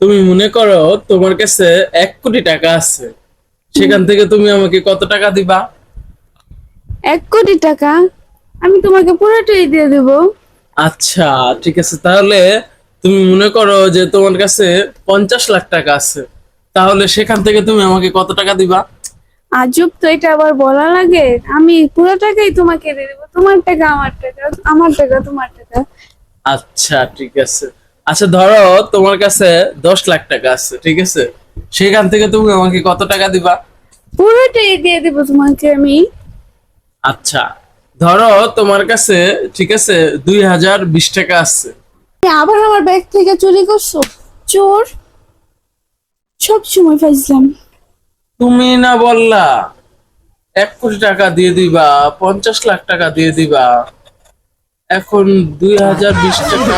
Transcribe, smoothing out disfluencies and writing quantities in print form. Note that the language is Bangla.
তুমি মনে করো তোমার কাছে 1 কোটি টাকা আছে, সেখান থেকে তুমি আমাকে কত টাকা দিবা? 1 কোটি টাকা? আমি তোমাকে পুরোটাই দিয়ে দেবো। আচ্ছা, ঠিক আছে। তাহলে তুমি মনে করো যে তোমার কাছে 50 লাখ টাকা আছে, তাহলে সেখান থেকে তুমি আমাকে কত টাকা দিবা? আজব তো, এটা আবার বলা লাগে? আমি পুরো টাকাই তোমাকে দিয়ে দেবো। তোমার টাকা আমার টাকা, আমার টাকা তোমার টাকা। আচ্ছা, ঠিক আছে। আচ্ছা, ধরো তোমার কাছে 10 লাখ টাকা আছে, ঠিক আছে, সেখান থেকে তুমি আমাকে কত টাকা দিবা? পুরোটাই দিয়ে দেবো তোমাকে আমি। আচ্ছা, ধরো তোমার কাছে, ঠিক আছে, 2020 টাকা আছে। তুমি আবার আমার ব্যাগ থেকে চুরি করছো? চোর! সব সময় ফাইজলাম। তুমি না বললা 1 কোটি টাকা দিয়ে দিবা, 50 লাখ টাকা দিয়ে দিবা, এখন 2020 টাকা।